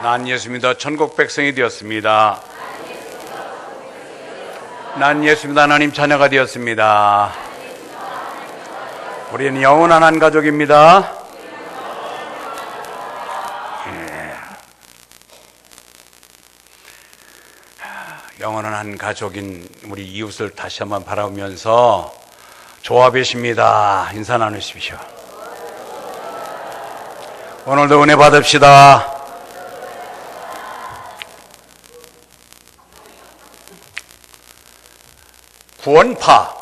난 예수 믿어 천국 백성이 되었습니다. 난 예수 믿어 하나님 자녀가 되었습니다. 우리는 영원한 한 가족입니다. 영원한 한 가족인 우리 이웃을 다시 한번 바라보면서 조화 뵈십니다. 인사 나누십시오. 오늘도 은혜 받읍시다. 구원파,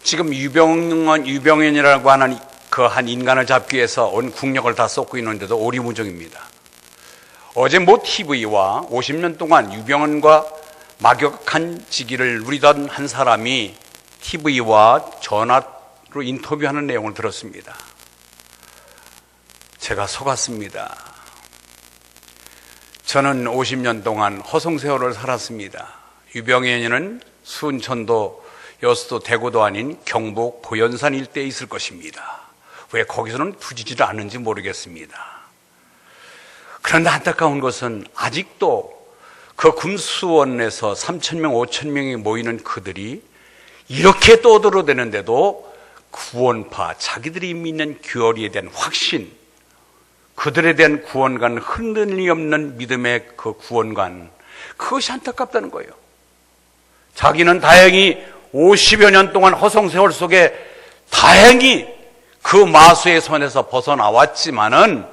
지금 유병현이라고 하는 그 한 인간을 잡기 위해서 온 국력을 다 쏟고 있는데도 오리무중입니다. 어제 모 TV와 50년 동안 유병헌과 막역한 지기를 누리던 한 사람이 TV와 전화로 인터뷰하는 내용을 들었습니다. 제가 속았습니다. 저는 50년 동안 허송세월을 살았습니다. 유병현이는 순천도 여수도 대구도 아닌 경북 보현산 일대에 있을 것입니다. 왜 거기서는 부지지를 않는지 모르겠습니다. 그런데 안타까운 것은 아직도 그 금수원에서 3,000명, 5,000명이 모이는 그들이 이렇게 떠들어대는데도 구원파, 자기들이 믿는 교리에 대한 확신, 그들에 대한 구원관, 흔들림이 없는 믿음의 그 구원관, 그것이 안타깝다는 거예요. 자기는 다행히 50여 년 동안 허송세월 속에 다행히 그 마수의 손에서 벗어나왔지만은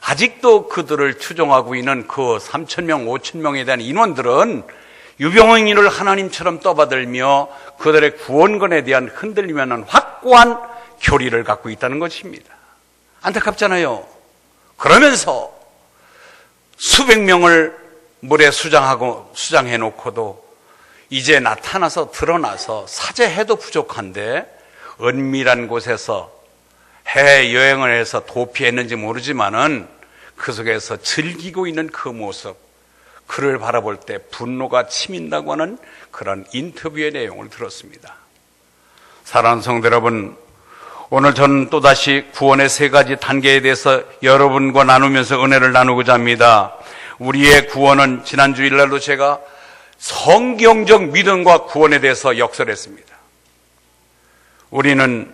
아직도 그들을 추종하고 있는 그 3,000명, 5,000명에 대한 인원들은 유병헌이를 하나님처럼 떠받들며 그들의 구원권에 대한 흔들림이 없는 확고한 교리를 갖고 있다는 것입니다. 안타깝잖아요. 그러면서 수백 명을 물에 수장해 놓고도 이제 나타나서 드러나서 사죄해도 부족한데 은밀한 곳에서 해외여행을 해서 도피했는지 모르지만은 그 속에서 즐기고 있는 그 모습, 그를 바라볼 때 분노가 치민다고 하는 그런 인터뷰의 내용을 들었습니다. 사랑하는 성도 여러분, 오늘 저는 또다시 구원의 세 가지 단계에 대해서 여러분과 나누면서 은혜를 나누고자 합니다. 우리의 구원은 지난 주일날도 제가 성경적 믿음과 구원에 대해서 역설했습니다. 우리는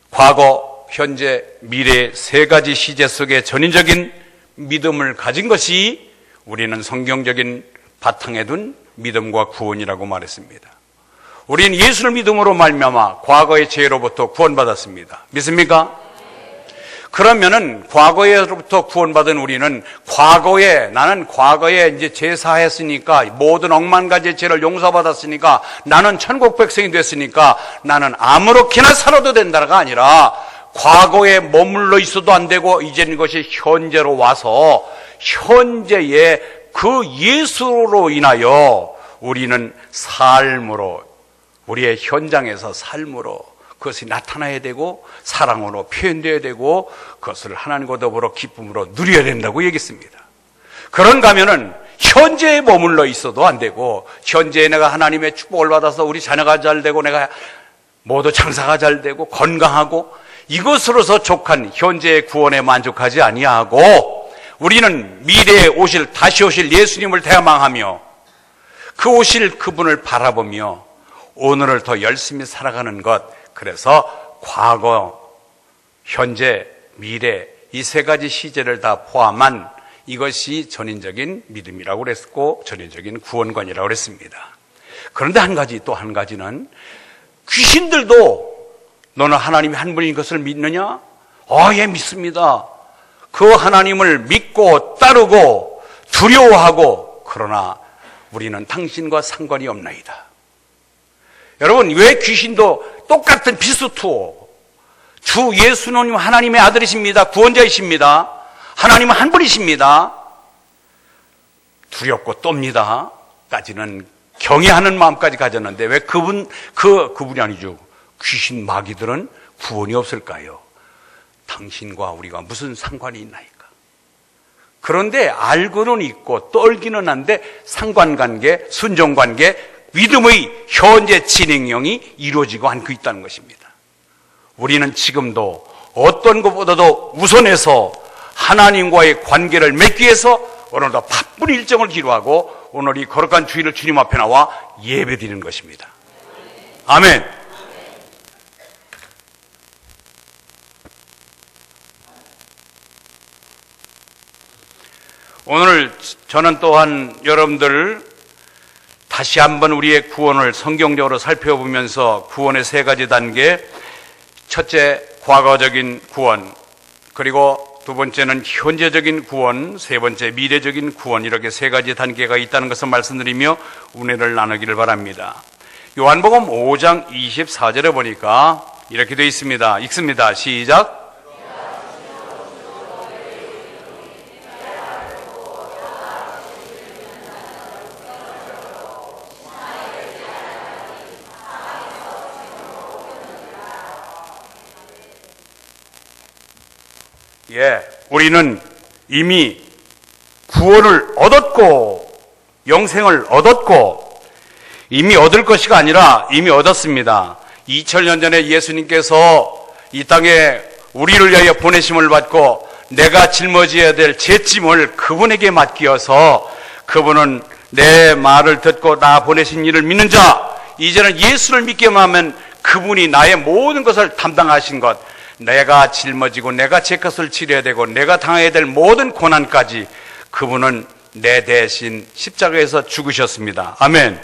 과거, 현재, 미래 세 가지 시제 속에 전인적인 믿음을 가진 것이 우리는 성경적인 바탕에 둔 믿음과 구원이라고 말했습니다. 우리는 예수를 믿음으로 말미암아 과거의 죄로부터 구원받았습니다. 믿습니까? 그러면은 과거에로부터 구원받은 우리는 나는 과거에 이제 제사했으니까 모든 억만 가지의 죄를 용서받았으니까 나는 천국 백성이 됐으니까 나는 아무렇게나 살아도 된다가 아니라 과거에 머물러 있어도 안 되고 이제는 이것이 현재로 와서 현재의 그 예수로 인하여 우리는 삶으로, 우리의 현장에서 삶으로 그것이 나타나야 되고 사랑으로 표현되어야 되고 그것을 하나님과 더불어 기쁨으로 누려야 된다고 얘기했습니다. 그런가 하면은 현재에 머물러 있어도 안 되고 현재에 내가 하나님의 축복을 받아서 우리 자녀가 잘 되고 내가 모두 장사가 잘 되고 건강하고 이것으로서 족한 현재의 구원에 만족하지 아니하고 우리는 미래에 다시 오실 예수님을 대망하며 그 오실 그분을 바라보며 오늘을 더 열심히 살아가는 것, 그래서 과거, 현재, 미래 이 세 가지 시제를 다 포함한 이것이 전인적인 믿음이라고 그랬고 전인적인 구원관이라고 그랬습니다. 그런데 또 한 가지는 귀신들도 너는 하나님이 한 분인 것을 믿느냐? 예, 믿습니다. 그 하나님을 믿고 따르고 두려워하고 그러나 우리는 당신과 상관이 없나이다. 여러분, 왜 귀신도 똑같은 피스투어 주 예수님 하나님의 아들이십니다. 구원자이십니다. 하나님은 한 분이십니다. 두렵고 떱니다 까지는 경외하는 마음까지 가졌는데 왜 그분이 아니죠. 귀신 마귀들은 구원이 없을까요? 당신과 우리가 무슨 상관이 있나이까? 그런데 알고는 있고 떨기는 한데 상관관계, 순종관계, 믿음의 현재 진행형이 이루어지고 않고 있다는 것입니다. 우리는 지금도 어떤 것보다도 우선해서 하나님과의 관계를 맺기 위해서 오늘도 바쁜 일정을 기로하고 오늘 이 거룩한 주일을 주님 앞에 나와 예배드리는 것입니다. 아멘. 오늘 저는 또한 여러분들 다시 한번 우리의 구원을 성경적으로 살펴보면서 구원의 세 가지 단계, 첫째 과거적인 구원, 그리고 두 번째는 현재적인 구원, 세 번째 미래적인 구원, 이렇게 세 가지 단계가 있다는 것을 말씀드리며 은혜를 나누기를 바랍니다. 요한복음 5장 24절에 보니까 이렇게 되어 있습니다. 읽습니다. 시작. 우리는 이미 구원을 얻었고 영생을 얻었고 이미 얻을 것이가 아니라 이미 얻었습니다. 2000년 전에 예수님께서 이 땅에 우리를 위하여 보내심을 받고 내가 짊어져야 될 죄짐을 그분에게 맡기어서 그분은 내 말을 듣고 나 보내신 이를 믿는 자, 이제는 예수를 믿기만 하면 그분이 나의 모든 것을 담당하신 것, 내가 짊어지고 내가 제 것을 치러야 되고 내가 당해야 될 모든 고난까지 그분은 내 대신 십자가에서 죽으셨습니다. 아멘.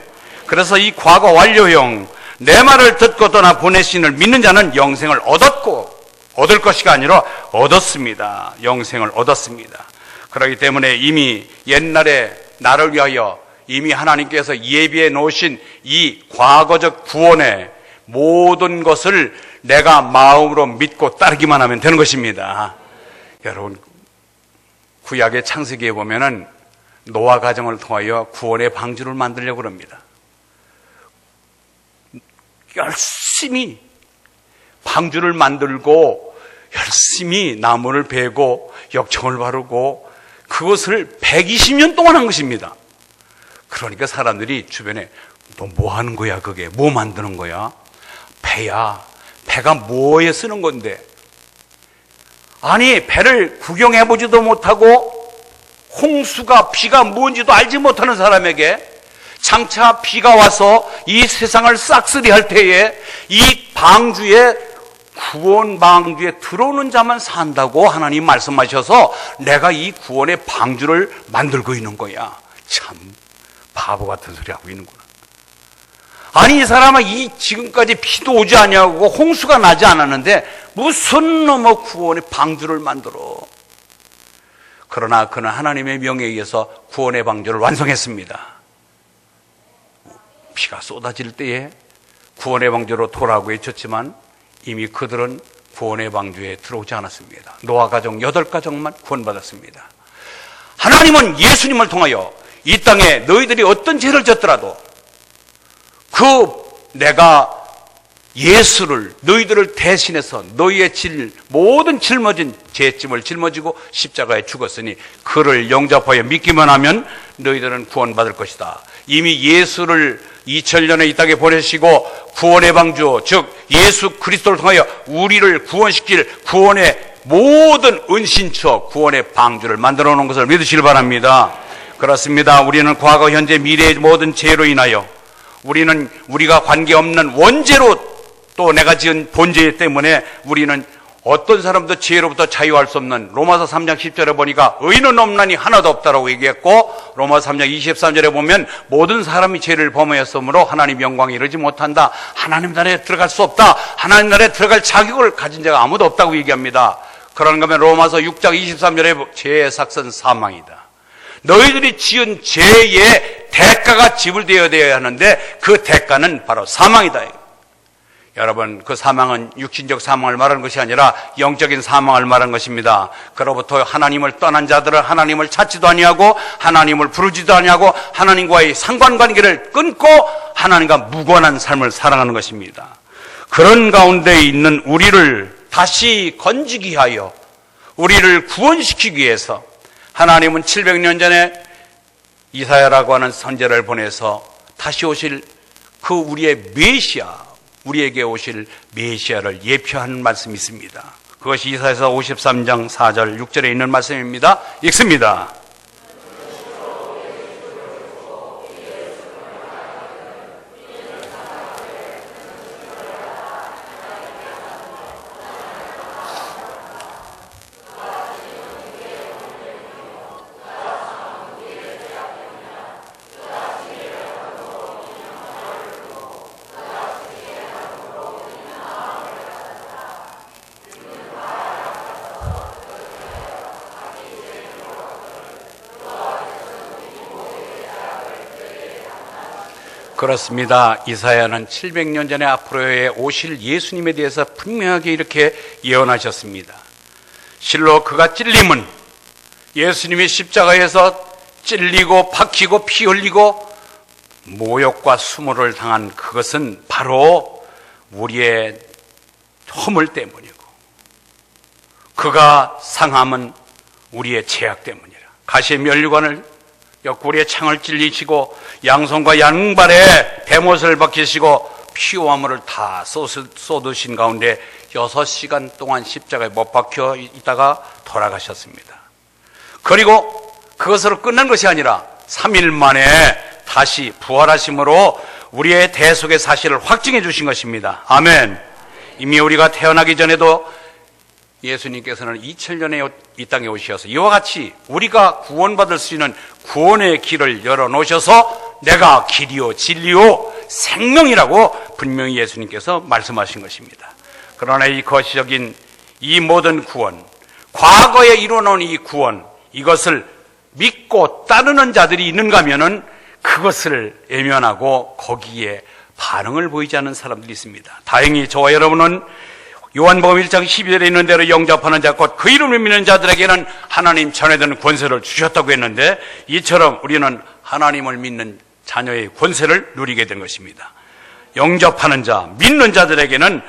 그래서 이 과거 완료형, 내 말을 듣고 또 나 보내신 이를 믿는 자는 영생을 얻었고 얻을 것이가 아니라 얻었습니다. 영생을 얻었습니다. 그렇기 때문에 이미 옛날에 나를 위하여 이미 하나님께서 예비해 놓으신 이 과거적 구원의 모든 것을 내가 마음으로 믿고 따르기만 하면 되는 것입니다. 여러분, 구약의 창세기에 보면은 노아 가정을 통하여 구원의 방주를 만들려고 합니다. 열심히 방주를 만들고 열심히 나무를 베고 역청을 바르고 그것을 120년 동안 한 것입니다. 그러니까 사람들이 주변에 너 뭐 하는 거야 그게? 뭐 만드는 거야? 배야. 배가 뭐에 쓰는 건데? 아니, 배를 구경해보지도 못하고 홍수가 비가 뭔지도 알지 못하는 사람에게 장차 비가 와서 이 세상을 싹쓸이 할 때에 이 방주에, 구원 방주에 들어오는 자만 산다고 하나님 말씀하셔서 내가 이 구원의 방주를 만들고 있는 거야. 참 바보 같은 소리 하고 있는구나. 아니, 이 사람은 지금까지 비도 오지 않냐고 홍수가 나지 않았는데 무슨 놈의 구원의 방주를 만들어. 그러나 그는 하나님의 명에 의해서 구원의 방주를 완성했습니다. 비가 쏟아질 때에 구원의 방주로 돌아오고 외쳤지만 이미 그들은 구원의 방주에 들어오지 않았습니다. 노아 가정 8가정만 구원받았습니다. 하나님은 예수님을 통하여 이 땅에 너희들이 어떤 죄를 졌더라도 내가 예수를 너희들을 대신해서 너희의 모든 짊어진 죄짐을 짊어지고 십자가에 죽었으니 그를 영접하여 믿기만 하면 너희들은 구원받을 것이다. 이미 예수를 2000년에 이 땅에 보내시고 구원의 방주, 즉 예수 그리스도를 통하여 우리를 구원시킬 구원의 모든 은신처, 구원의 방주를 만들어 놓은 것을 믿으시길 바랍니다. 그렇습니다. 우리는 과거, 현재, 미래의 모든 죄로 인하여 우리는 우리가 관계없는 원죄로 또 내가 지은 본죄 때문에 우리는 어떤 사람도 죄로부터 자유할 수 없는, 로마서 3장 10절에 보니까 의인은 없나니 하나도 없다라고 얘기했고, 로마서 3장 23절에 보면 모든 사람이 죄를 범하였으므로 하나님 영광에 이르지 못한다. 하나님 나라에 들어갈 수 없다. 하나님 나라에 들어갈 자격을 가진 자가 아무도 없다고 얘기합니다. 그런가 하면 로마서 6장 23절에 죄의 삭은 사망이다. 너희들이 지은 죄의 대가가 지불되어야 하는데 그 대가는 바로 사망이다. 여러분, 그 사망은 육신적 사망을 말하는 것이 아니라 영적인 사망을 말하는 것입니다. 그로부터 하나님을 떠난 자들은 하나님을 찾지도 아니하고 하나님을 부르지도 아니하고 하나님과의 상관관계를 끊고 하나님과 무관한 삶을 살아가는 것입니다. 그런 가운데 있는 우리를 다시 건지기 위하여, 우리를 구원시키기 위해서 하나님은 700년 전에 이사야라고 하는 선지자를 보내서 다시 오실 그 우리의 메시아, 우리에게 오실 메시아를 예표하는 말씀이 있습니다. 그것이 이사야서 53장 4절 6절에 있는 말씀입니다. 읽습니다. 그렇습니다. 이사야는 700년 전에 앞으로에 오실 예수님에 대해서 분명하게 이렇게 예언하셨습니다. 실로 그가 찔림은 예수님이 십자가에서 찔리고 박히고 피 흘리고 모욕과 수모를 당한 그것은 바로 우리의 허물 때문이고, 그가 상함은 우리의 죄악 때문이라. 가시의 면류관을 옆구리에 창을 찔리시고 양손과 양발에 대못을 박히시고 피와 물을 다 쏟으신 가운데 6시간 동안 십자가에 못 박혀 있다가 돌아가셨습니다. 그리고 그것으로 끝난 것이 아니라 3일 만에 다시 부활하심으로 우리의 대속의 사실을 확증해 주신 것입니다. 아멘. 이미 우리가 태어나기 전에도 예수님께서는 2000년에 이 땅에 오셔서 이와 같이 우리가 구원받을 수 있는 구원의 길을 열어놓으셔서 내가 길이요 진리요 생명이라고 분명히 예수님께서 말씀하신 것입니다. 그러나 이 거시적인 이 모든 구원, 과거에 이루어놓은 이 구원, 이것을 믿고 따르는 자들이 있는가 하면은 그것을 외면하고 거기에 반응을 보이지 않는 사람들이 있습니다. 다행히 저와 여러분은 요한복음 1장 12절에 있는 대로 영접하는 자 곧 그 이름을 믿는 자들에게는 하나님 전해드는 권세를 주셨다고 했는데, 이처럼 우리는 하나님을 믿는 자녀의 권세를 누리게 된 것입니다. 영접하는 자, 믿는 자들에게는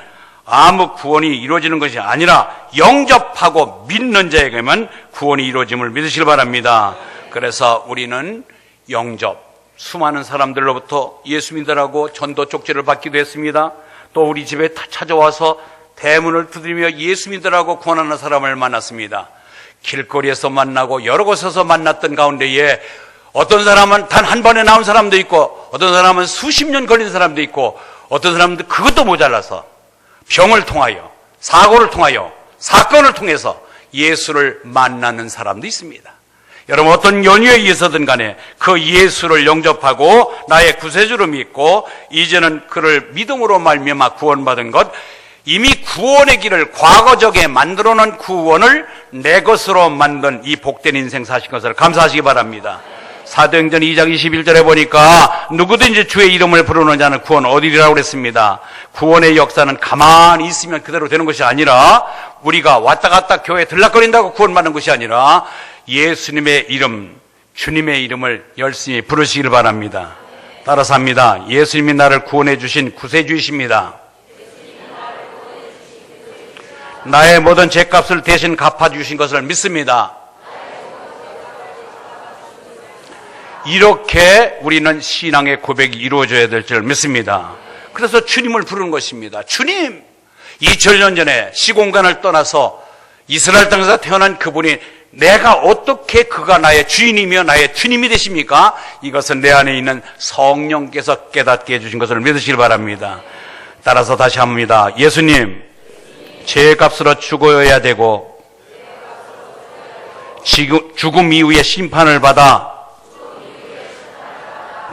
아무 구원이 이루어지는 것이 아니라 영접하고 믿는 자에게만 구원이 이루어짐을 믿으시길 바랍니다. 그래서 우리는 영접, 수많은 사람들로부터 예수 믿으라고 전도 쪽지를 받기도 했습니다. 또 우리 집에 다 찾아와서 대문을 두드리며 예수 믿으라고 권하는 사람을 만났습니다. 길거리에서 만나고 여러 곳에서 만났던 가운데에 어떤 사람은 단 한 번에 나온 사람도 있고, 어떤 사람은 수십 년 걸린 사람도 있고, 어떤 사람은 그것도 모자라서 병을 통하여, 사고를 통하여, 사건을 통해서 예수를 만나는 사람도 있습니다. 여러분, 어떤 연유에 의해서든 간에 그 예수를 영접하고 나의 구세주로 믿고 이제는 그를 믿음으로 말미암아 구원받은 것, 이미 구원의 길을 과거적에 만들어 놓은 구원을 내 것으로 만든 이 복된 인생 사신 것을 감사하시기 바랍니다. 사도행전 2장 21절에 보니까 누구든지 주의 이름을 부르는 자는 구원 얻으리라고 그랬습니다. 구원의 역사는 가만히 있으면 그대로 되는 것이 아니라, 우리가 왔다 갔다 교회에 들락거린다고 구원받는 것이 아니라 예수님의 이름, 주님의 이름을 열심히 부르시길 바랍니다. 따라서 합니다. 예수님이 나를 구원해 주신 구세주이십니다. 나의 모든 죄값을 대신 갚아주신 것을 믿습니다. 이렇게 우리는 신앙의 고백이 이루어져야 될 줄 믿습니다. 그래서 주님을 부르는 것입니다. 주님! 2000년 전에 시공간을 떠나서 이스라엘 땅에서 태어난 그분이 내가 어떻게 그가 나의 주인이며 나의 주님이 되십니까? 이것은 내 안에 있는 성령께서 깨닫게 해주신 것을 믿으시길 바랍니다. 따라서 다시 합니다. 예수님, 죄값으로 죽어야 되고 죽음 이후에 심판을 받아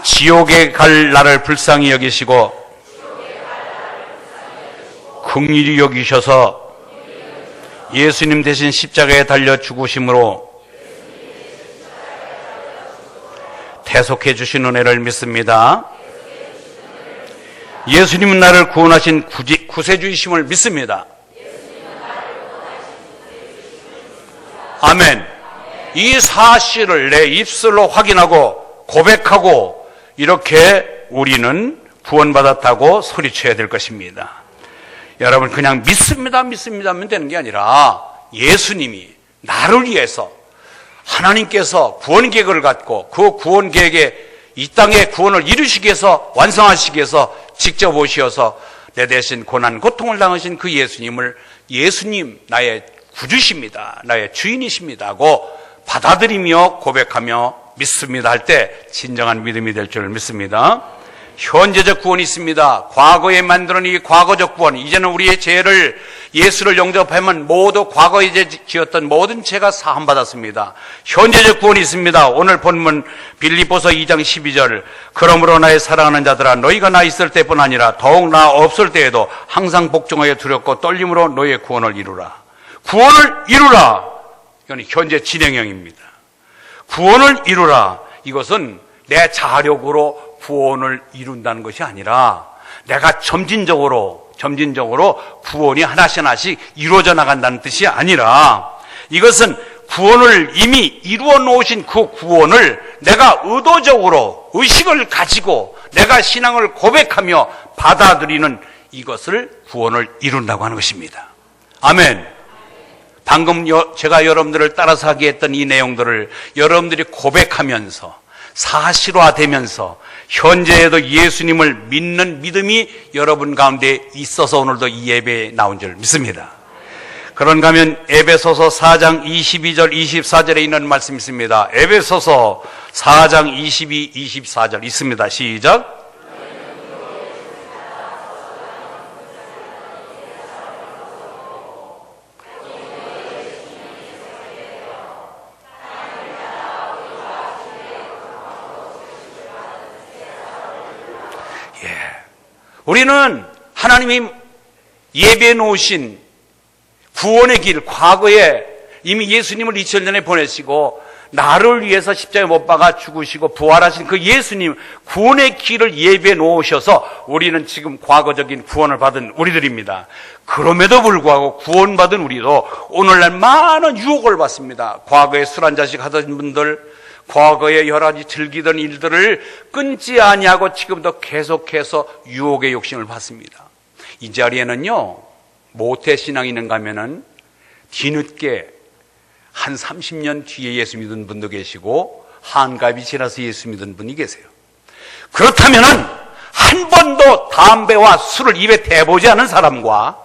지옥에 갈 나를 불쌍히 여기시고 긍휼히 여기셔서 예수님 대신 십자가에 달려 죽으심으로 대속해 주신 은혜를 믿습니다. 예수님은 나를 구원하신 구세주이심을 믿습니다. 아멘. 이 사실을 내 입술로 확인하고 고백하고 이렇게 우리는 구원받았다고 소리쳐야 될 것입니다. 여러분, 그냥 믿습니다 하면 되는 게 아니라 예수님이 나를 위해서 하나님께서 구원 계획을 갖고 그 구원 계획에 이 땅의 구원을 이루시기 위해서, 완성하시기 위해서 직접 오셔서 내 대신 고난 고통을 당하신 그 예수님을 예수님 나의 구주십니다, 나의 주인이십니다 하고 받아들이며 고백하며 믿습니다 할 때 진정한 믿음이 될 줄 믿습니다. 현재적 구원이 있습니다. 과거에 만들어낸 이 과거적 구원, 이제는 우리의 죄를 예수를 영접하면 모두 과거에 지었던 모든 죄가 사함받았습니다. 현재적 구원이 있습니다. 오늘 본문 빌립보서 2장 12절, 그러므로 나의 사랑하는 자들아, 너희가 나 있을 때뿐 아니라 더욱 나 없을 때에도 항상 복종하여 두렵고 떨림으로 너희의 구원을 이루라. 구원을 이루라. 이건 현재 진행형입니다. 구원을 이루라. 이것은 내 자력으로 구원을 이룬다는 것이 아니라 내가 점진적으로 구원이 하나씩 이루어져 나간다는 뜻이 아니라, 이것은 구원을 이미 이루어 놓으신 그 구원을 내가 의도적으로 의식을 가지고 내가 신앙을 고백하며 받아들이는, 이것을 구원을 이룬다고 하는 것입니다. 아멘. 방금 제가 여러분들을 따라서 하게 했던 이 내용들을 여러분들이 고백하면서 사실화되면서 현재에도 예수님을 믿는 믿음이 여러분 가운데 있어서 오늘도 이 예배에 나온 줄 믿습니다. 그런가 하면 에베소서 4장 22절 24절에 있는 말씀이 있습니다. 에베소서 4장 22, 24절 있습니다. 시작. 우리는 하나님이 예배해 놓으신 구원의 길, 과거에 이미 예수님을 2000년 전에 보내시고 나를 위해서 십자가에 못 박아 죽으시고 부활하신 그 예수님 구원의 길을 예배해 놓으셔서 우리는 지금 과거적인 구원을 받은 우리들입니다. 그럼에도 불구하고 구원받은 우리도 오늘날 많은 유혹을 받습니다. 과거에 술 한 잔씩 하던 분들, 과거에 여러 가지 즐기던 일들을 끊지 아니하고 지금도 계속해서 유혹의 욕심을 받습니다. 이 자리에는요, 모태신앙이 있는가 하면은 뒤늦게 한 30년 뒤에 예수 믿은 분도 계시고 한갑이 지나서 예수 믿은 분이 계세요. 그렇다면은 한 번도 담배와 술을 입에 대보지 않은 사람과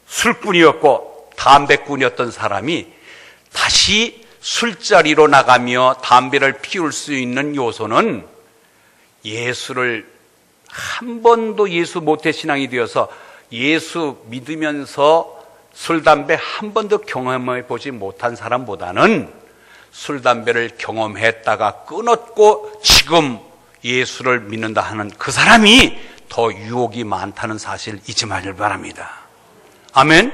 술꾼이었고 담배꾼이었던 사람이 다시 술자리로 나가며 담배를 피울 수 있는 요소는 예수를 한 번도 예수 모태신앙이 되어서 예수 믿으면서 술, 담배 한 번도 경험해 보지 못한 사람보다는 술, 담배를 경험했다가 끊었고 지금 예수를 믿는다 하는 그 사람이 더 유혹이 많다는 사실 잊지 마길 바랍니다. 아멘?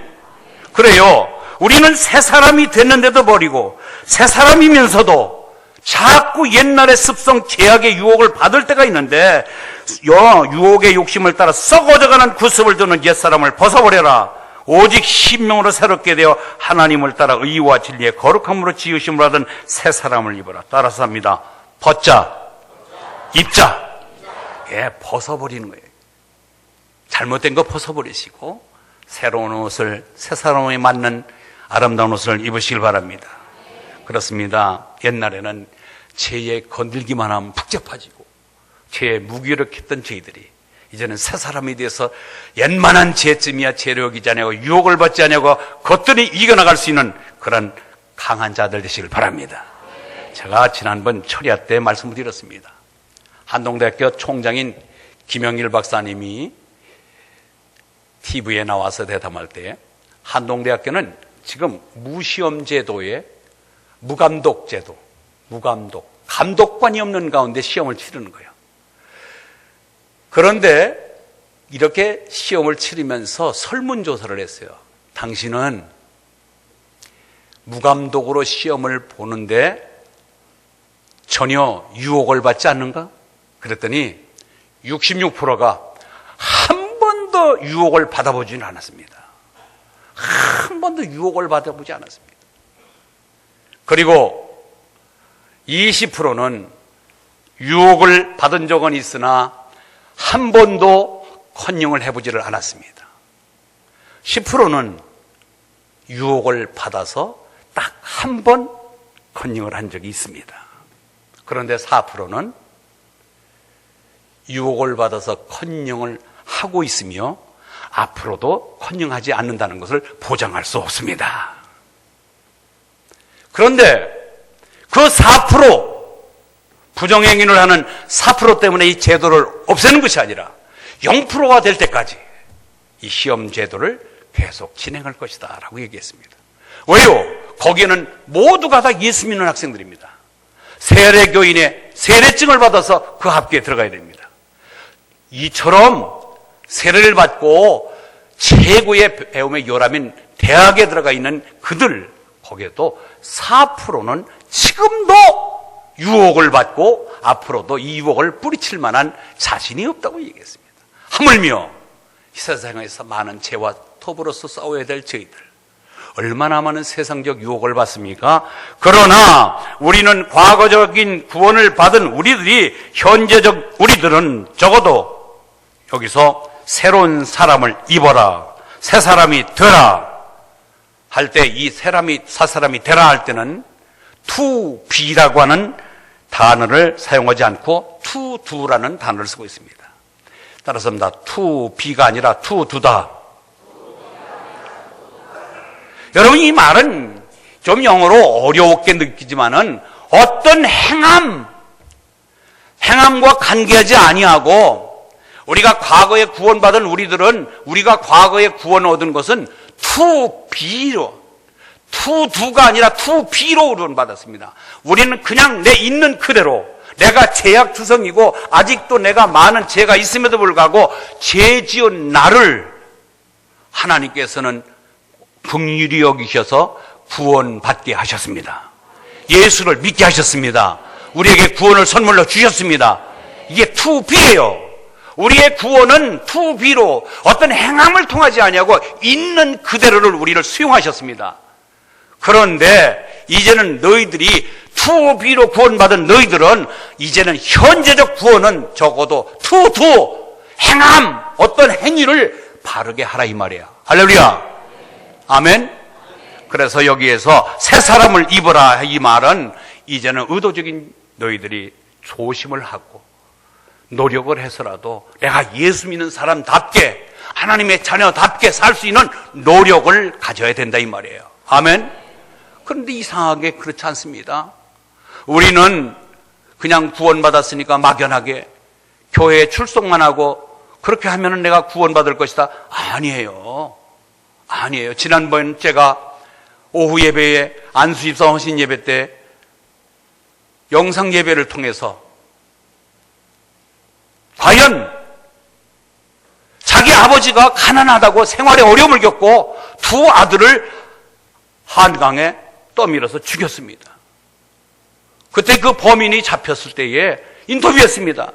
그래요. 우리는 새 사람이 됐는데도 버리고 새 사람이면서도 자꾸 옛날의 습성 죄악의 유혹을 받을 때가 있는데, 유혹의 욕심을 따라 썩어져가는 구습을 두는 옛사람을 벗어버려라. 오직 심령으로 새롭게 되어 하나님을 따라 의와 진리의 거룩함으로 지으심을 받은 새 사람을 입어라. 따라서 합니다. 벗자, 입자. 예, 벗어버리는 거예요. 잘못된 거 벗어버리시고 새로운 옷을, 새 사람에 맞는 아름다운 옷을 입으시길 바랍니다. 그렇습니다. 옛날에는 죄에 건들기만 하면 복잡해지고 죄에 무기력했던 저희들이 이제는 새 사람이 돼서 옛만한 죄쯤이야 죄를 어기지 않냐고 유혹을 받지 않냐고 겉들이 이겨나갈 수 있는 그런 강한 자들 되시길 바랍니다. 제가 지난번 철야 때 말씀을 드렸습니다. 한동대학교 총장인 김영일 박사님이 TV에 나와서 대담할 때 한동대학교는 지금 무시험 제도에 무감독 제도, 감독관이 없는 가운데 시험을 치르는 거예요. 그런데 이렇게 시험을 치르면서 설문조사를 했어요. 당신은 무감독으로 시험을 보는데 전혀 유혹을 받지 않는가? 그랬더니 66%가 한 번도 유혹을 받아보지는 않았습니다. 한 번도 유혹을 받아보지 않았습니다. 그리고 20%는 유혹을 받은 적은 있으나 한 번도 컨닝을 해보지를 않았습니다. 10%는 유혹을 받아서 딱 한 번 컨닝을 한 적이 있습니다. 그런데 4%는 유혹을 받아서 컨닝을 하고 있으며 앞으로도 컨닝하지 않는다는 것을 보장할 수 없습니다. 그런데 그 4%, 부정행위를 하는 4% 때문에 이 제도를 없애는 것이 아니라 0%가 될 때까지 이 시험 제도를 계속 진행할 것이다 라고 얘기했습니다. 왜요? 거기에는 모두가 다 예수 믿는 학생들입니다. 세례교인의 세례증을 받아서 그 학교에 들어가야 됩니다. 이처럼 세례를 받고 최고의 배움의 요람인 대학에 들어가 있는 그들, 거기에도 4%는 지금도 유혹을 받고 앞으로도 이 유혹을 뿌리칠 만한 자신이 없다고 얘기했습니다. 하물며 이 세상에서 많은 죄와 더불어서 싸워야 될 저희들, 얼마나 많은 세상적 유혹을 받습니까? 그러나 우리는 과거적인 구원을 받은 우리들이, 현재적 우리들은 적어도 여기서 새로운 사람을 입어라, 새 사람이 되라 할 때, 이 새 사람이 되라 할 때는 to be라고 하는 단어를 사용하지 않고 to do라는 단어를 쓰고 있습니다. 따라서 to be가 아니라 to do다. 여러분, 이 말은 좀 영어로 어렵게 느끼지만은 어떤 행함과 관계하지 아니하고, 우리가 과거에 구원받은 우리들은, 우리가 과거에 구원 얻은 것은 to be로, to do가 아니라 to be로 구원받았습니다. 우리는 그냥 내 있는 그대로, 내가 죄악투성이고 아직도 내가 많은 죄가 있음에도 불구하고 죄 지은 나를 하나님께서는 긍휼히 여기셔서 구원받게 하셨습니다. 예수를 믿게 하셨습니다. 우리에게 구원을 선물로 주셨습니다. 이게 to be예요. 우리의 구원은 to be로, 어떤 행함을 통하지 아니하고 있는 그대로를 우리를 수용하셨습니다. 그런데 이제는 너희들이 to be로 구원받은 너희들은, 이제는 현재적 구원은 적어도 to do, 행함, 어떤 행위를 바르게 하라 이 말이야. 할렐루야. 아멘. 그래서 여기에서 새 사람을 입어라 이 말은, 이제는 의도적인 너희들이 조심을 하고 노력을 해서라도 내가 예수 믿는 사람답게, 하나님의 자녀답게 살 수 있는 노력을 가져야 된다 이 말이에요. 아멘. 그런데 이상하게 그렇지 않습니다. 우리는 그냥 구원받았으니까 막연하게 교회에 출석만 하고 그렇게 하면 내가 구원받을 것이다. 아니에요. 지난번 제가 오후 예배에 안수집사 헌신 예배 때 영상 예배를 통해서 과연 자기 아버지가 가난하다고 생활에 어려움을 겪고 두 아들을 한강에 떠밀어서 죽였습니다. 그때 그 범인이 잡혔을 때에 인터뷰했습니다.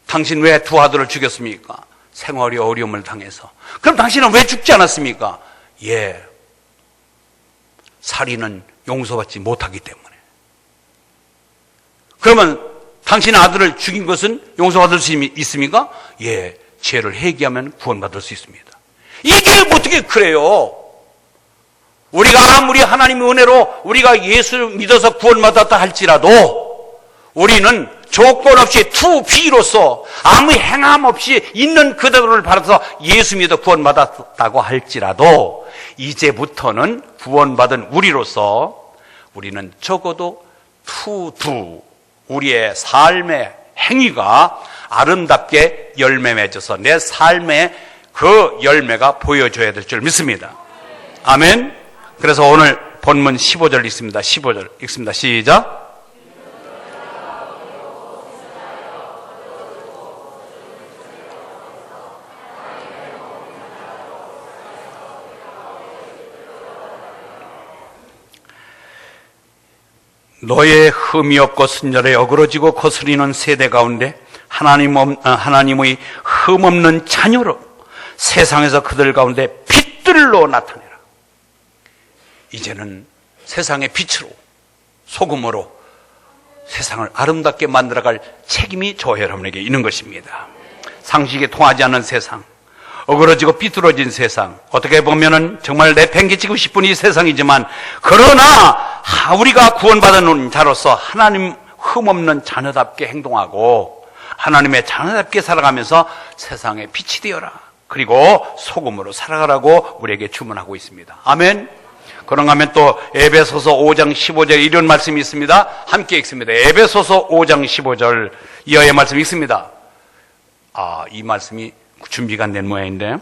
당신 왜 두 아들을 죽였습니까? 생활이 어려움을 당해서. 그럼 당신은 왜 죽지 않았습니까? 살인은 용서받지 못하기 때문에. 그러면 당신 아들을 죽인 것은 용서받을 수 있습니까? 죄를 회개하면 구원받을 수 있습니다. 이게 어떻게 그래요? 우리가 아무리 하나님의 은혜로 우리가 예수를 믿어서 구원받았다 할지라도 우리는 조건 없이 to be로서 아무 행함 없이 있는 그대로를 받아서 예수 믿어 구원받았다고 할지라도 이제부터는 구원받은 우리로서 우리는 적어도 to do, 우리의 삶의 행위가 아름답게 열매 맺어서 내 삶의 그 열매가 보여줘야 될 줄 믿습니다. 아멘. 그래서 오늘 본문 15절 읽습니다. 15절 읽습니다. 시작. 너의 흠이 없고 순결에 어그러지고 거스리는 세대 가운데 하나님의 흠 없는 자녀로 세상에서 그들 가운데 빛들로 나타내라. 이제는 세상의 빛으로, 소금으로 세상을 아름답게 만들어갈 책임이 저 여러분에게 있는 것입니다. 상식에 통하지 않는 세상, 어그러지고 삐뚤어진 세상, 어떻게 보면은 정말 내팽개치고 싶은 이 세상이지만, 그러나 우리가 구원받은 자로서 하나님 흠없는 자녀답게 행동하고 하나님의 자녀답게 살아가면서 세상에 빛이 되어라, 그리고 소금으로 살아가라고 우리에게 주문하고 있습니다. 아멘. 그런가 하면 또 에베소서 5장 15절 이런 말씀이 있습니다. 함께 읽습니다. 에베소서 5장 15절 이하의 말씀이 있습니다. 이 말씀이 준비가 안 된 모양인데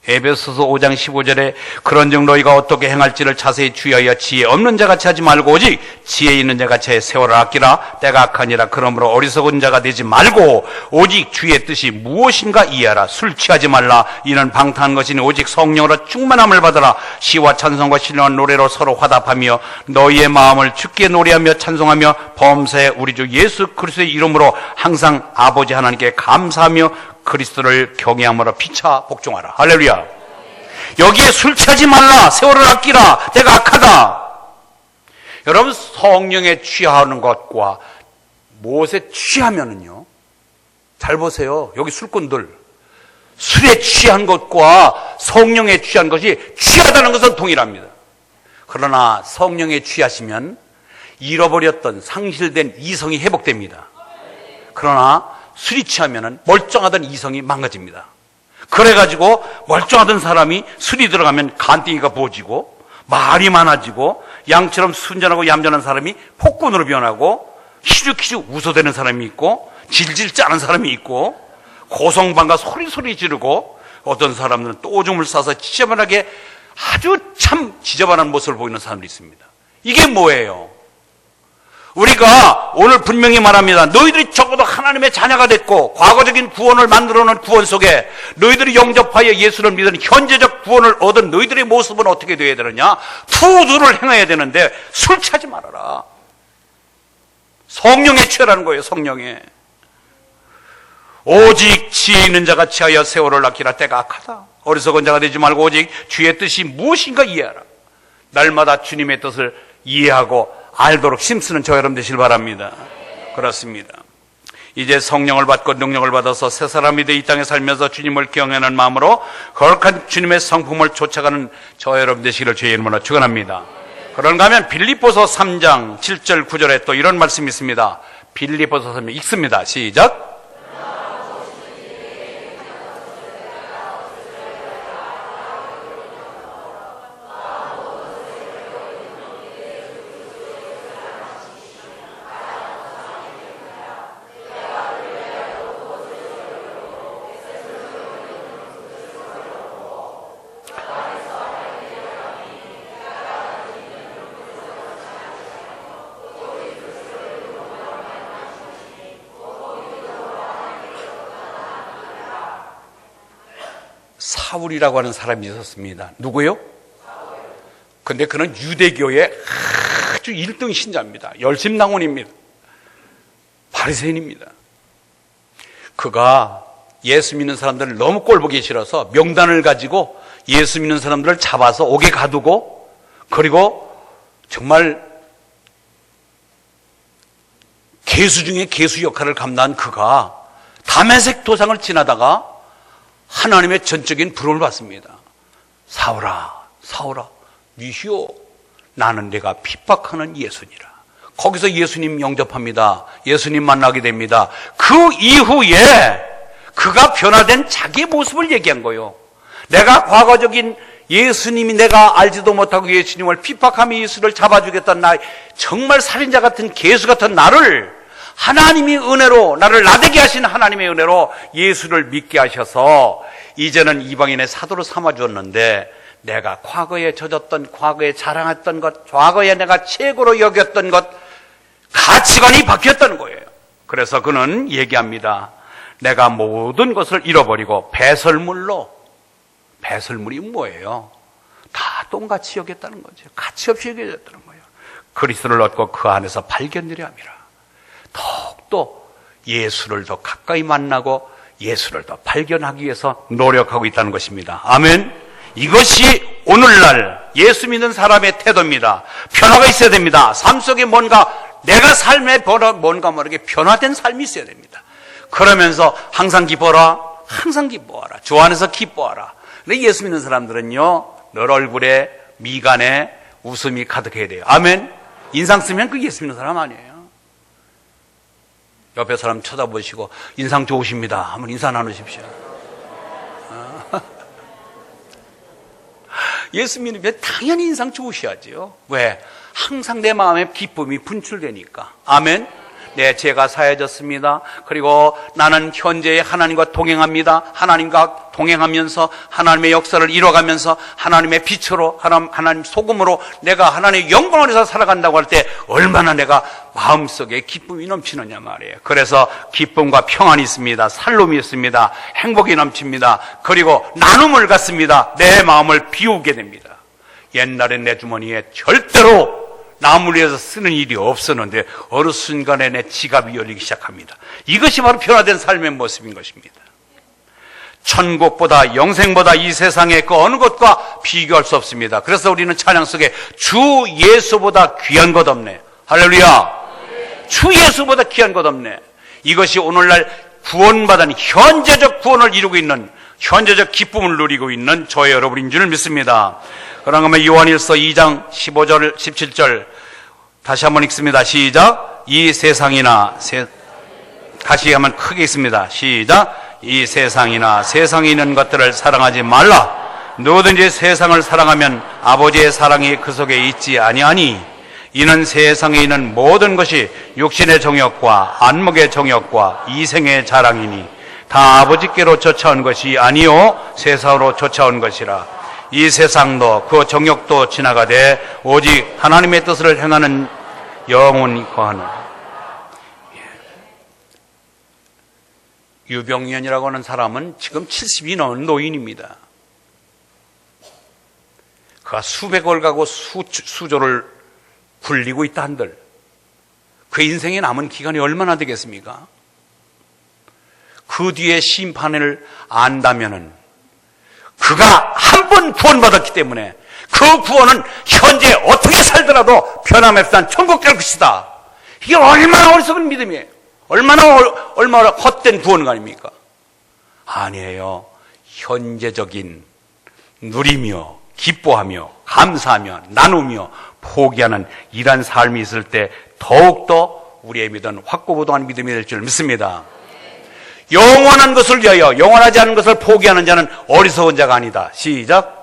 에베소서 5장 15절에 그런즉 너희가 어떻게 행할지를 자세히 주의하여 지혜 없는 자같이 하지 말고 오직 지혜 있는 자같이 해 세월을 아끼라. 때가 악하니라. 그러므로 어리석은 자가 되지 말고 오직 주의 뜻이 무엇인가 이해하라. 술 취하지 말라. 이는 방탕한 것이니 오직 성령으로 충만함을 받으라. 시와 찬송과 신령한 노래로 서로 화답하며 너희의 마음을 주께 노래하며 찬송하며 범사에 우리 주 예수 그리스도의 이름으로 항상 아버지 하나님께 감사하며 그리스도를 경외함으로 피차 복종하라. 할렐루야. 여기에 술 취하지 말라. 세월을 아끼라. 때가 악하다. 여러분, 성령에 취하는 것과 무엇에 취하면은요, 잘 보세요. 여기 술꾼들, 술에 취한 것과 성령에 취한 것이 취하다는 것은 동일합니다. 그러나 성령에 취하시면 잃어버렸던 상실된 이성이 회복됩니다. 그러나 술이 취하면 멀쩡하던 이성이 망가집니다. 그래가지고 멀쩡하던 사람이 술이 들어가면 간땡이가 부어지고 말이 많아지고 양처럼 순전하고 얌전한 사람이 폭군으로 변하고 희죽희죽 웃어대는 사람이 있고 질질 짜는 사람이 있고 고성방가 소리 지르고 어떤 사람들은 또 오줌을 싸서 지저분하게 아주 참 지저분한 모습을 보이는 사람도 있습니다. 이게 뭐예요? 우리가 오늘 분명히 말합니다. 너희들이 적어도 하나님의 자녀가 됐고 과거적인 구원을 만들어놓은 구원 속에 너희들이 영접하여 예수를 믿은 현재적 구원을 얻은 너희들의 모습은 어떻게 되어야 되느냐? 투두를 행해야 되는데 술 취하지 말아라. 성령에 취하라는 거예요. 성령에. 오직 지혜 있는 자가 취하여 세월을 아끼라. 때가 악하다. 어리석은 자가 되지 말고 오직 주의 뜻이 무엇인가 이해하라. 날마다 주님의 뜻을 이해하고 알도록 힘쓰는 저 여러분 되시길 바랍니다. 그렇습니다. 이제 성령을 받고 능력을 받아서 새 사람이 돼 이 땅에 살면서 주님을 경외하는 마음으로 거룩한 주님의 성품을 쫓아가는 저 여러분 되시기를 주의 이름으로 축원합니다. 그런가 하면 빌립보서 3장 7절 9절에 또 이런 말씀이 있습니다. 빌립보서 3장 읽습니다. 시작. 사울이라고 하는 사람이 있었습니다. 누구요? 근데 그는 유대교의 아주 1등 신자입니다. 열심당원입니다. 바리새인입니다. 그가 예수 믿는 사람들을 너무 꼴보기 싫어서 명단을 가지고 예수 믿는 사람들을 잡아서 옥에 가두고 그리고 정말 괴수 중에 괴수 역할을 감당한 그가 다메섹 도상을 지나다가 하나님의 전적인 부름을 받습니다. 사울아, 사울아, 니시오, 나는 내가 핍박하는 예수니라. 거기서 예수님 영접합니다. 예수님 만나게 됩니다. 그 이후에 그가 변화된 자기의 모습을 얘기한 거예요. 내가 과거적인 예수님이 내가 알지도 못하고 예수님을 핍박하며 예수를 잡아주겠다는 나 정말 살인자 같은 괴수 같은 나를 하나님이 은혜로 나를 나되게 하신 하나님의 은혜로 예수를 믿게 하셔서 이제는 이방인의 사도로 삼아주었는데 내가 과거에 젖었던 과거에 자랑했던 것 과거에 내가 최고로 여겼던 것 가치관이 바뀌었다는 거예요. 그래서 그는 얘기합니다. 내가 모든 것을 잃어버리고 배설물로 배설물이 뭐예요? 다 똥같이 여겼다는 거죠. 가치 없이 여겼다는 거예요. 그리스도를 얻고 그 안에서 발견되려 함이라. 더욱더 예수를 더 가까이 만나고 예수를 더 발견하기 위해서 노력하고 있다는 것입니다. 아멘. 이것이 오늘날 예수 믿는 사람의 태도입니다. 변화가 있어야 됩니다. 삶 속에 뭔가 내가 삶에 뭔가 모르게 변화된 삶이 있어야 됩니다. 그러면서 항상 기뻐라, 항상 기뻐하라. 주 안에서 기뻐하라. 근데 예수 믿는 사람들은요 늘 얼굴에 미간에 웃음이 가득해야 돼요. 아멘. 인상 쓰면 그 예수 믿는 사람 아니에요. 옆에 사람 쳐다보시고 인상 좋으십니다 하면 인사 나누십시오. 예수 믿으면 당연히 인상 좋으셔야죠. 왜? 항상 내 마음에 기쁨이 분출되니까. 아멘. 내 죄가 사해졌습니다. 그리고 나는 현재의 하나님과 동행합니다. 하나님과 동행하면서 하나님의 역사를 이뤄가면서 하나님의 빛으로 하나님 소금으로 내가 하나님의 영광을 위해서 살아간다고 할 때 얼마나 내가 마음속에 기쁨이 넘치느냐 말이에요. 그래서 기쁨과 평안이 있습니다. 살롬이 있습니다. 행복이 넘칩니다. 그리고 나눔을 갖습니다. 내 마음을 비우게 됩니다. 옛날에 내 주머니에 절대로 남을 위해서 쓰는 일이 없었는데 어느 순간에 내 지갑이 열리기 시작합니다. 이것이 바로 변화된 삶의 모습인 것입니다. 천국보다 영생보다 이 세상의 그 어느 것과 비교할 수 없습니다. 그래서 우리는 찬양 속에 주 예수보다 귀한 것 없네. 할렐루야. 주 예수보다 귀한 것 없네. 이것이 오늘날 구원받은 현재적 구원을 이루고 있는, 현재적 기쁨을 누리고 있는 저의 여러분인 줄 믿습니다. 그러면 요한일서 2장 15절 17절 다시 한번 읽습니다. 시작. 이 세상이나 다시 한번 크게 읽습니다. 시작. 이 세상이나 세상에 있는 것들을 사랑하지 말라. 누구든지 세상을 사랑하면 아버지의 사랑이 그 속에 있지 아니하니 이는 세상에 있는 모든 것이 육신의 정욕과 안목의 정욕과 이생의 자랑이니 다 아버지께로 쫓아온 것이 아니요 세상으로 쫓아온 것이라. 이 세상도 그 정욕도 지나가되 오직 하나님의 뜻을 행하는 영혼이 거하노라. 유병연이라고 하는 사람은 지금 70이 넘은 노인입니다. 그가 수백을 가고 수조를 굴리고 있다 한들 그 인생에 남은 기간이 얼마나 되겠습니까? 그 뒤에 심판을 안다면은 그가 한 번 구원받았기 때문에 그 구원은 현재 어떻게 살더라도 변함없이 천국 갈 것이다. 이게 얼마나 어리석은 믿음이에요. 얼마나 헛된 구원 아닙니까? 아니에요. 현재적인 누리며 기뻐하며 감사하며 나누며 포기하는 이런 삶이 있을 때 더욱더 우리의 믿음은 확고부동한 믿음이 될 줄 믿습니다. 영원한 것을 위하여 영원하지 않은 것을 포기하는 자는 어리석은 자가 아니다. 시작.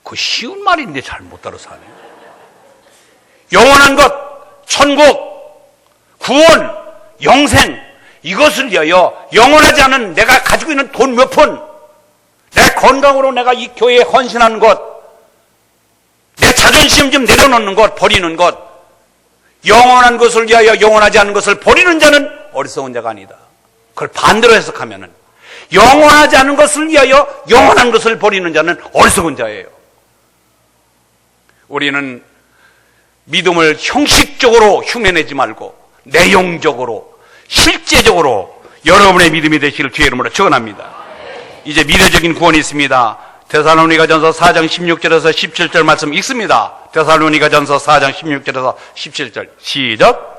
그 쉬운 말인데 잘 못 따라 사네. 영원한 것, 천국, 구원, 영생, 이것을 위하여 영원하지 않은 내가 가지고 있는 돈 몇 푼, 내 건강으로 내가 이 교회에 헌신하는 것, 내 자존심 좀 내려놓는 것, 버리는 것, 영원한 것을 위하여 영원하지 않은 것을 버리는 자는 어리석은 자가 아니다. 그걸 반대로 해석하면은 영원하지 않은 것을 위하여 영원한 것을 버리는 자는 어리석은 자예요. 우리는 믿음을 형식적으로 흉내내지 말고 내용적으로 실제적으로 여러분의 믿음이 되시길 주의 이름으로 축원합니다. 이제 미래적인 구원이 있습니다. 데살로니가전서 4장 16절에서 17절 말씀 읽습니다. 데살로니가전서 4장 16절에서 17절 시작.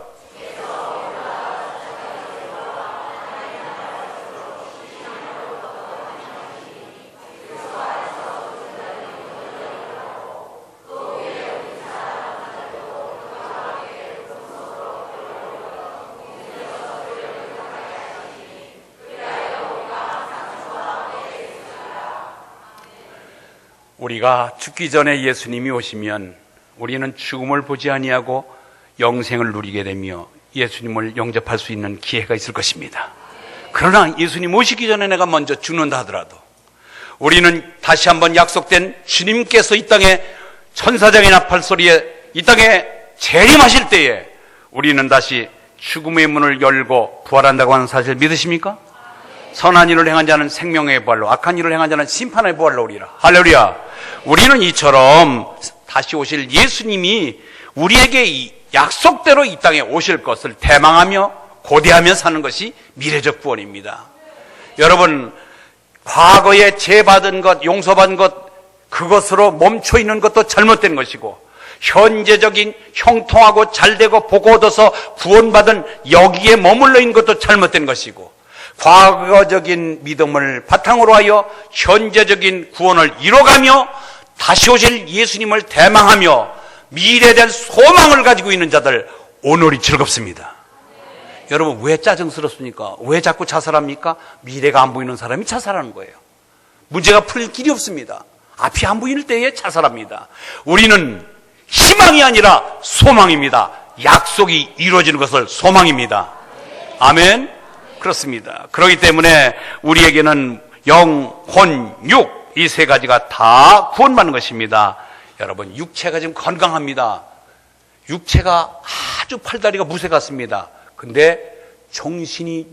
우리가 죽기 전에 예수님이 오시면 우리는 죽음을 보지 아니하고 영생을 누리게 되며 예수님을 영접할 수 있는 기회가 있을 것입니다. 그러나 예수님 오시기 전에 내가 먼저 죽는다 하더라도 우리는 다시 한번 약속된 주님께서 이 땅에 천사장의 나팔소리에 이 땅에 재림하실 때에 우리는 다시 죽음의 문을 열고 부활한다고 하는 사실 믿으십니까? 선한 일을 행한 자는 생명의 부활로, 악한 일을 행한 자는 심판의 부활로 오리라. 할렐루야. 우리는 이처럼 다시 오실 예수님이 우리에게 이 약속대로 이 땅에 오실 것을 대망하며 고대하며 사는 것이 미래적 구원입니다. 여러분, 과거에 죄받은 것, 용서받은 것, 그것으로 멈춰 있는 것도 잘못된 것이고, 현재적인 형통하고 잘되고 복 얻어서 구원받은 여기에 머물러 있는 것도 잘못된 것이고, 과거적인 믿음을 바탕으로 하여 현재적인 구원을 이뤄가며 다시 오실 예수님을 대망하며 미래된 소망을 가지고 있는 자들 오늘이 즐겁습니다. 여러분, 왜 짜증스럽습니까? 왜 자꾸 자살합니까? 미래가 안 보이는 사람이 자살하는 거예요. 문제가 풀릴 길이 없습니다. 앞이 안 보이는 때에 자살합니다. 우리는 희망이 아니라 소망입니다. 약속이 이루어지는 것을 소망입니다. 아멘. 그렇습니다. 그렇기 때문에 우리에게는 영, 혼, 육 이 세 가지가 다 구원받는 것입니다. 여러분, 육체가 지금 건강합니다. 육체가 아주 팔다리가 무쇠 같습니다. 근데 정신이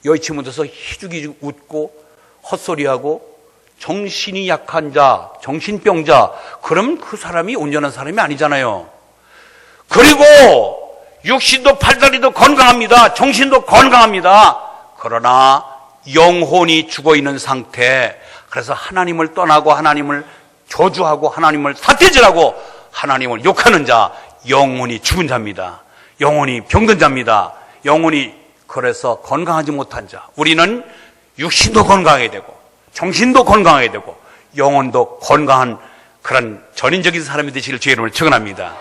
여의치 못해서 희죽희죽 웃고 헛소리하고 정신이 약한 자, 정신병자, 그럼 그 사람이 온전한 사람이 아니잖아요. 그리고 육신도 팔다리도 건강합니다. 정신도 건강합니다. 그러나 영혼이 죽어있는 상태, 그래서 하나님을 떠나고 하나님을 저주하고 하나님을 삿대질하고 하나님을 욕하는 자, 영혼이 죽은 자입니다. 영혼이 병든 자입니다. 영혼이 그래서 건강하지 못한 자. 우리는 육신도 건강해야 되고 정신도 건강해야 되고 영혼도 건강한 그런 전인적인 사람이 되시길 주의 이름을 축원합니다.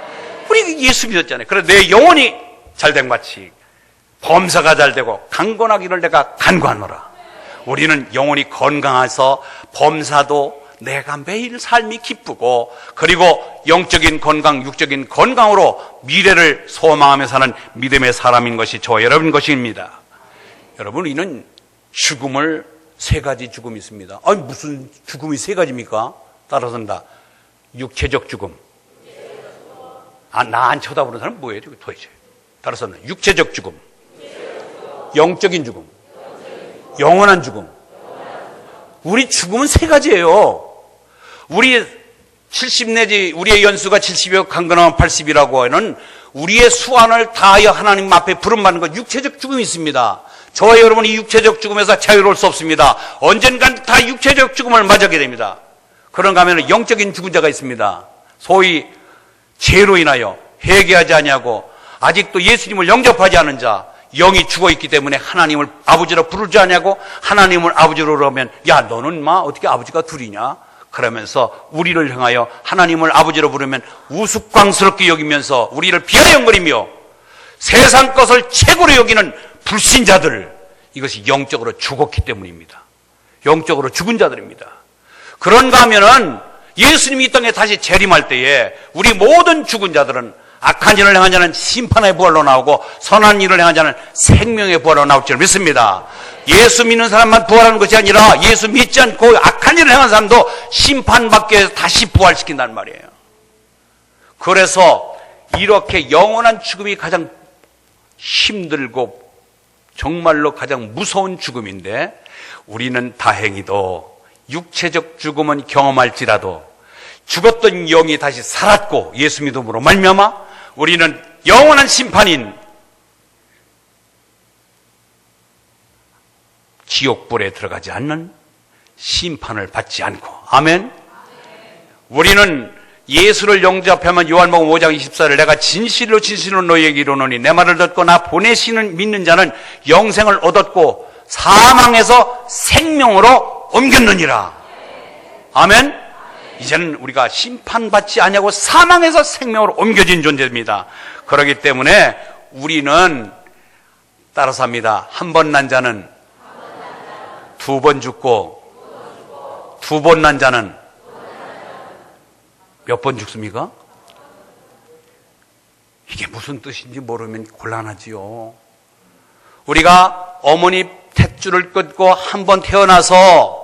우리 예수 믿었잖아요. 그래서 내 영혼이 잘된 마치 범사가 잘되고 강건하기를 내가 간구하노라. 우리는 영혼이 건강해서 범사도 내가 매일 삶이 기쁘고 그리고 영적인 건강, 육적인 건강으로 미래를 소망하며 사는 믿음의 사람인 것이 저와 여러분 것입니다. 여러분, 우리는 죽음을 세 가지 죽음이 있습니다. 아니, 무슨 죽음이 세 가지입니까? 따라서다. 육체적 죽음. 나 안 쳐다보는 사람 뭐예요? 도대체. 따라서는 육체적 죽음, 영적인 죽음, 영원한 죽음. 우리 죽음은 세 가지예요. 우리 70 내지 우리의 연수가 70이고 강건하면 80이라고 하는 우리의 수완을 다하여 하나님 앞에 부름받는 것, 육체적 죽음이 있습니다. 저와 여러분이 육체적 죽음에서 자유로울 수 없습니다. 언젠간 다 육체적 죽음을 맞게 됩니다. 그런가 하면 영적인 죽은 자가 있습니다. 소위 죄로 인하여 회개하지 아니하고 아직도 예수님을 영접하지 않은 자, 영이 죽어있기 때문에 하나님을 아버지로 부르지 않냐고 하나님을 아버지로 그러면 야, 너는 어떻게 아버지가 둘이냐? 그러면서 우리를 향하여 하나님을 아버지로 부르면 우스꽝스럽게 여기면서 우리를 비아냥거리며 세상 것을 최고로 여기는 불신자들, 이것이 영적으로 죽었기 때문입니다. 영적으로 죽은 자들입니다. 그런가 하면은 예수님이 이 땅에 다시 재림할 때에 우리 모든 죽은 자들은 악한 일을 행한 자는 심판의 부활로 나오고 선한 일을 행한 자는 생명의 부활로 나올 줄 믿습니다. 예수 믿는 사람만 부활하는 것이 아니라 예수 믿지 않고 악한 일을 행한 사람도 심판받기 위해서 다시 부활시킨다는 말이에요. 그래서 이렇게 영원한 죽음이 가장 힘들고 정말로 가장 무서운 죽음인데 우리는 다행히도 육체적 죽음은 경험할지라도 죽었던 영이 다시 살았고 예수 믿음으로 말미암아 우리는 영원한 심판인 지옥불에 들어가지 않는 심판을 받지 않고, 아멘. 우리는 예수를 영접하면 요한복음 5장 24절 내가 진실로 진실로 너희에게 이르노니 내 말을 듣고 나 보내시는 믿는 자는 영생을 얻었고 사망에서 생명으로 옮겼느니라. 아멘. 이제는 우리가 심판받지 아니하고 사망에서 생명으로 옮겨진 존재입니다. 그렇기 때문에 우리는 따라서 합니다. 한 번 난 자는 두 번 죽고 두 번 난 자는 몇 번 죽습니까? 이게 무슨 뜻인지 모르면 곤란하지요. 우리가 어머니 탯줄을 끊고 한 번 태어나서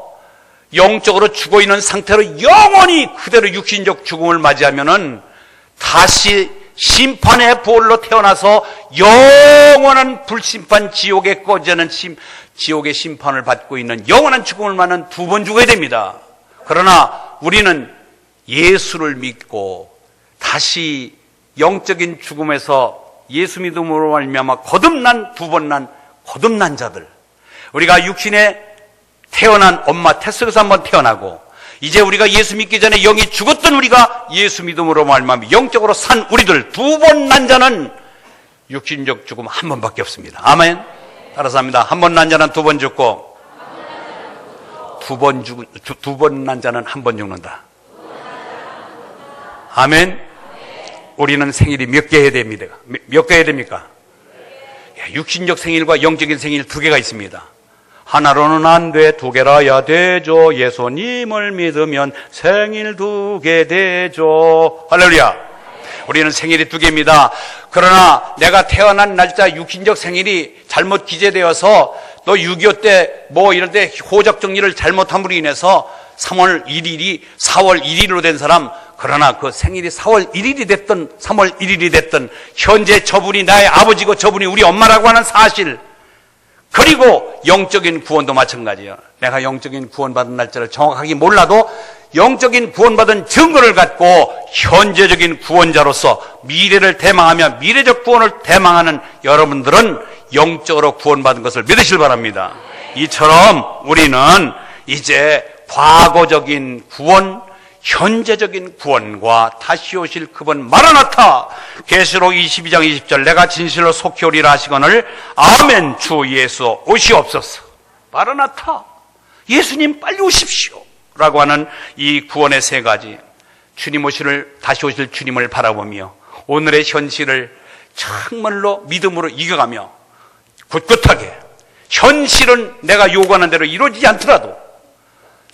영적으로 죽어있는 상태로 영원히 그대로 육신적 죽음을 맞이하면은 다시 심판의 부활로 태어나서 영원한 불심판 지옥에 꺼지는 지옥의 심판을 받고 있는 영원한 죽음을 맞는 두 번 죽어야 됩니다. 그러나 우리는 예수를 믿고 다시 영적인 죽음에서 예수 믿음으로 말미암아 거듭난 두 번 난 거듭난 자들, 우리가 육신에 태어난 엄마 뱃속에서 한번 태어나고 이제 우리가 예수 믿기 전에 영이 죽었던 우리가 예수 믿음으로 말미암아 영적으로 산 우리들 두 번 난 자는 육신적 죽음 한 번밖에 없습니다. 아멘. 따라서 합니다. 한 번 난 자는 두 번 죽고 두 번 난 자는 한 번 죽는다. 아멘. 우리는 생일이 몇 개 해야 됩니다. 몇 개 해야 됩니까? 육신적 생일과 영적인 생일 두 개가 있습니다. 하나로는 안 돼, 두 개라야 되죠. 예수님을 믿으면 생일 두 개 되죠. 할렐루야. 우리는 생일이 두 개입니다. 그러나 내가 태어난 날짜 육신적 생일이 잘못 기재되어서 너 6.25 때 뭐 이럴 때 호적 정리를 잘못함으로 인해서 3월 1일이 4월 1일로 된 사람, 그러나 그 생일이 4월 1일이 됐든 3월 1일이 됐든 현재 저분이 나의 아버지고 저분이 우리 엄마라고 하는 사실, 그리고 영적인 구원도 마찬가지예요. 내가 영적인 구원받은 날짜를 정확하게 몰라도 영적인 구원받은 증거를 갖고 현재적인 구원자로서 미래를 대망하며 미래적 구원을 대망하는 여러분들은 영적으로 구원받은 것을 믿으시길 바랍니다. 이처럼 우리는 이제 과거적인 구원, 현재적인 구원과 다시 오실 그분 마라나타, 계시록 22장 20절 내가 진실로 속히 오리라 하시거늘 아멘 주 예수 오시옵소서. 마라나타, 예수님 빨리 오십시오 라고 하는 이 구원의 세 가지, 주님 다시 오실 주님을 바라보며 오늘의 현실을 정말로 믿음으로 이겨가며 굳굳하게, 현실은 내가 요구하는 대로 이루어지지 않더라도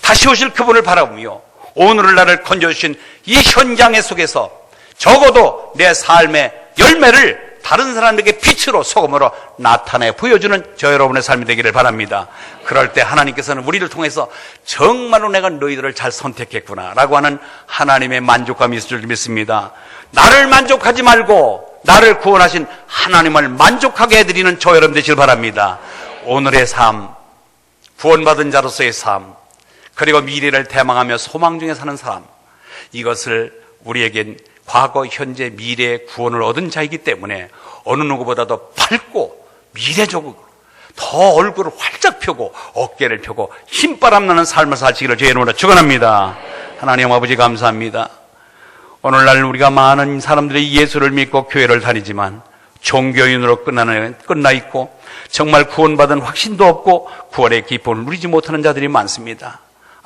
다시 오실 그분을 바라보며 오늘을 나를 건져주신 이 현장 속에서 적어도 내 삶의 열매를 다른 사람에게 빛으로 소금으로 나타내 보여주는 저 여러분의 삶이 되기를 바랍니다. 그럴 때 하나님께서는 우리를 통해서 정말로 내가 너희들을 잘 선택했구나 라고 하는 하나님의 만족감이 있을 줄 믿습니다. 나를 만족하지 말고 나를 구원하신 하나님을 만족하게 해드리는 저 여러분 되시길 바랍니다. 오늘의 삶, 구원받은 자로서의 삶, 그리고 미래를 대망하며 소망 중에 사는 사람, 이것을 우리에겐 과거, 현재, 미래의 구원을 얻은 자이기 때문에 어느 누구보다도 밝고 미래적으로 더 얼굴을 활짝 펴고 어깨를 펴고 힘바람 나는 삶을 사시기를 주의 이름으로 축원합니다. 하나님 아버지 감사합니다. 오늘날 우리가 많은 사람들이 예수를 믿고 교회를 다니지만 종교인으로 끝나 있고 정말 구원받은 확신도 없고 구원의 기쁨을 누리지 못하는 자들이 많습니다.